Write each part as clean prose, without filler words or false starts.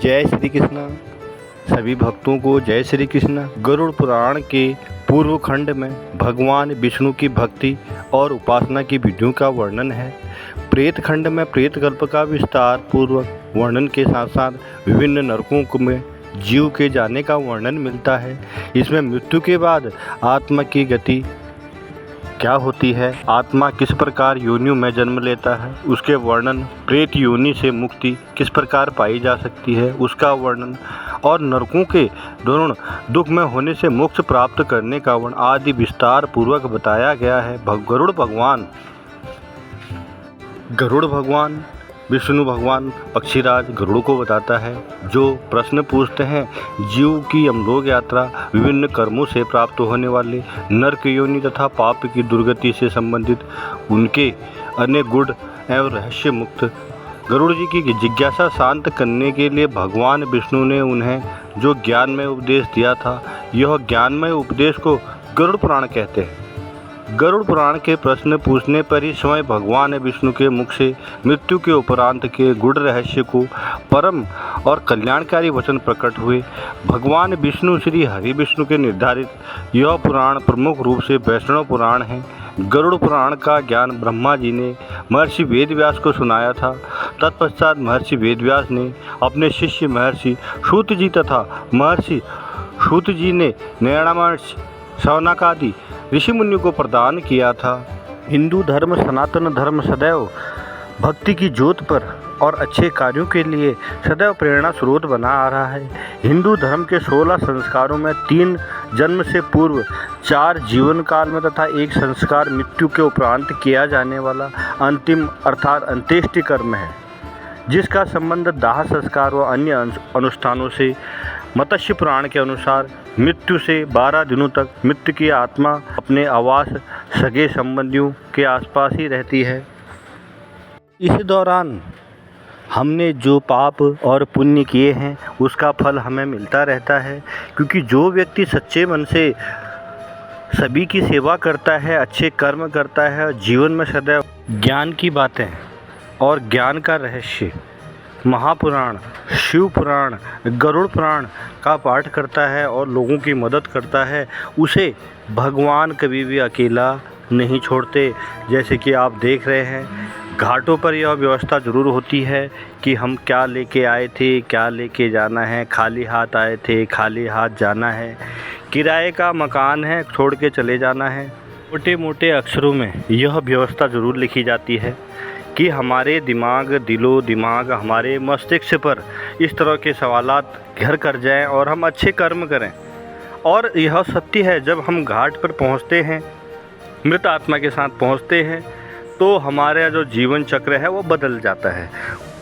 जय श्री कृष्ण। सभी भक्तों को जय श्री कृष्ण। गरुड़ पुराण के पूर्व खंड में भगवान विष्णु की भक्ति और उपासना की विधियों का वर्णन है। प्रेत खंड में प्रेत कल्प का विस्तार पूर्वक वर्णन के साथ साथ विभिन्न नरकों में जीव के जाने का वर्णन मिलता है। इसमें मृत्यु के बाद आत्मा की गति क्या होती है, आत्मा किस प्रकार योनियों में जन्म लेता है, उसके वर्णन, प्रेत योनि से मुक्ति किस प्रकार पाई जा सकती है उसका वर्णन, और नरकों के दारुण दुख में होने से मोक्ष प्राप्त करने का वर्णन आदि विस्तार पूर्वक बताया गया है। गरुड़ भगवान विष्णु भगवान पक्षीराज गरुड़ को बताता है, जो प्रश्न पूछते हैं जीव की यमलोक यात्रा, विभिन्न कर्मों से प्राप्त होने वाले नरक योनि तथा पाप की दुर्गति से संबंधित उनके अनेक गुण एवं रहस्य मुक्त। गरुड़ जी की जिज्ञासा शांत करने के लिए भगवान विष्णु ने उन्हें जो ज्ञानमय उपदेश दिया था, यह ज्ञानमय उपदेश को गरुड़ पुराण कहते हैं। गरुड़ पुराण के प्रश्न पूछने पर ही स्वयं भगवान विष्णु के मुख से मृत्यु के उपरांत के गुड़ रहस्य को परम और कल्याणकारी वचन प्रकट हुए। भगवान विष्णु श्री हरि विष्णु के निर्धारित यह पुराण प्रमुख रूप से वैष्णव पुराण है। गरुड़ पुराण का ज्ञान ब्रह्मा जी ने महर्षि वेदव्यास को सुनाया था। तत्पश्चात महर्षि वेदव्यास ने अपने शिष्य महर्षि सूत जी तथा महर्षि सूत जी ने नैणामर्ष शौनक आदि ऋषि मुनियों को प्रदान किया था। हिंदू धर्म सनातन धर्म सदैव भक्ति की ज्योत पर और अच्छे कार्यों के लिए सदैव प्रेरणा स्रोत बना आ रहा है। हिंदू धर्म के 16 संस्कारों में 3 जन्म से पूर्व, 4 जीवन काल में तथा 1 संस्कार मृत्यु के उपरांत किया जाने वाला अंतिम अर्थात अंत्येष्टि कर्म है, जिसका संबंध दाह संस्कार व अन्य अनुष्ठानों से। मत्स्य पुराण के अनुसार मृत्यु से 12 दिनों तक मृत्यु की आत्मा अपने आवास सगे संबंधियों के आसपास ही रहती है। इस दौरान हमने जो पाप और पुण्य किए हैं उसका फल हमें मिलता रहता है, क्योंकि जो व्यक्ति सच्चे मन से सभी की सेवा करता है, अच्छे कर्म करता है, जीवन में सदैव ज्ञान की बातें और ज्ञान का रहस्य, महापुराण, शिव पुराण, गरुड़ पुराण का पाठ करता है और लोगों की मदद करता है, उसे भगवान कभी भी अकेला नहीं छोड़ते। जैसे कि आप देख रहे हैं, घाटों पर यह व्यवस्था ज़रूर होती है कि हम क्या लेके आए थे, क्या लेके जाना है, खाली हाथ आए थे, खाली हाथ जाना है, किराए का मकान है, छोड़ के चले जाना है। मोटे मोटे अक्षरों में यह व्यवस्था ज़रूर लिखी जाती है कि हमारे दिमाग हमारे मस्तिष्क पर इस तरह के सवालात घर कर जाएं और हम अच्छे कर्म करें। और यह सत्य है, जब हम घाट पर पहुंचते हैं, मृत आत्मा के साथ पहुंचते हैं, तो हमारा जो जीवन चक्र है वो बदल जाता है।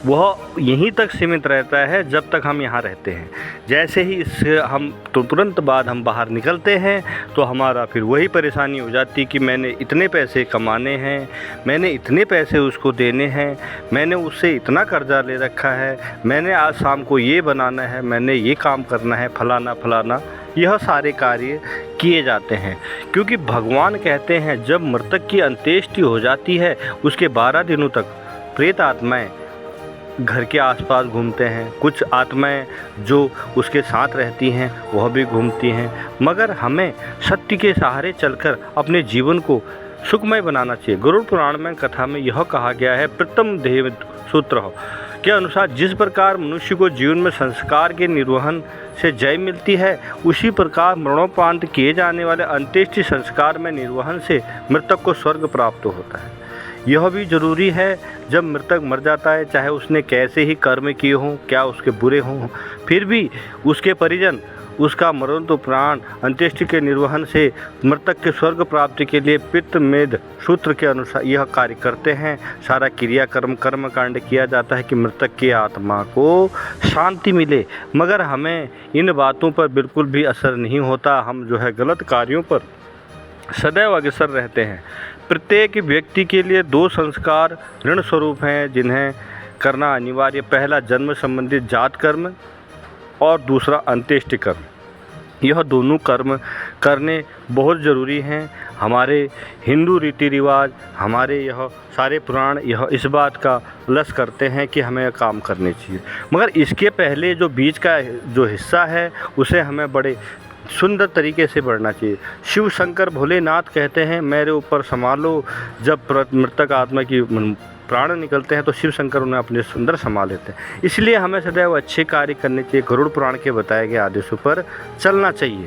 वह यहीं तक सीमित रहता है जब तक हम यहाँ रहते हैं। जैसे ही इससे हम तुरंत बाद हम बाहर निकलते हैं तो हमारा फिर वही परेशानी हो जाती कि मैंने इतने पैसे कमाने हैं, मैंने इतने पैसे उसको देने हैं, मैंने उससे इतना कर्जा ले रखा है, मैंने आज शाम को ये बनाना है, मैंने ये काम करना है, फलाना। यह सारे कार्य किए जाते हैं, क्योंकि भगवान कहते हैं जब मृतक की अंत्येष्टि हो जाती है उसके 12 दिनों तक प्रेत आत्माएँ घर के आसपास घूमते हैं। कुछ आत्माएं जो उसके साथ रहती हैं वह भी घूमती हैं, मगर हमें सत्य के सहारे चलकर अपने जीवन को सुखमय बनाना चाहिए। गरुड़ पुराण में कथा में यह कहा गया है, प्रथम देव सूत्र के अनुसार जिस प्रकार मनुष्य को जीवन में संस्कार के निर्वहन से जय मिलती है, उसी प्रकार मरणोपरांत किए जाने वाले अंत्येष्टि संस्कार में निर्वहन से मृतक को स्वर्ग प्राप्त होता है। यह भी ज़रूरी है, जब मृतक मर जाता है, चाहे उसने कैसे ही कर्म किए हों, क्या उसके बुरे हों, फिर भी उसके परिजन उसका मरणोपरांत अंत्येष्टि के निर्वहन से मृतक के स्वर्ग प्राप्ति के लिए पितृ मेध सूत्र के अनुसार यह कार्य करते हैं। सारा क्रियाकर्म कर्मकांड किया जाता है कि मृतक की आत्मा को शांति मिले, मगर हमें इन बातों पर बिल्कुल भी असर नहीं होता। हम जो है गलत कार्यों पर सदैव अग्रसर रहते हैं। प्रत्येक व्यक्ति के लिए 2 संस्कार ऋण स्वरूप हैं जिन्हें करना अनिवार्य। पहला जन्म संबंधित जात कर्म और दूसरा अंत्येष्टि कर्म। यह दोनों कर्म करने बहुत ज़रूरी हैं। हमारे हिंदू रीति रिवाज, हमारे यह सारे पुराण यह इस बात का उल्लेख करते हैं कि हमें काम करने चाहिए। मगर इसके पहले जो बीच का जो हिस्सा है उसे हमें बड़े सुंदर तरीके से बढ़ना चाहिए। शिव शंकर भोलेनाथ कहते हैं मेरे ऊपर संभालो, जब मृतक आत्मा की प्राण निकलते हैं तो शिव शंकर उन्हें अपने सुंदर संभाल लेते हैं। इसलिए हमें सदैव अच्छे कार्य करने चाहिए, गरुड़ पुराण के बताए गए आदेशों पर चलना चाहिए।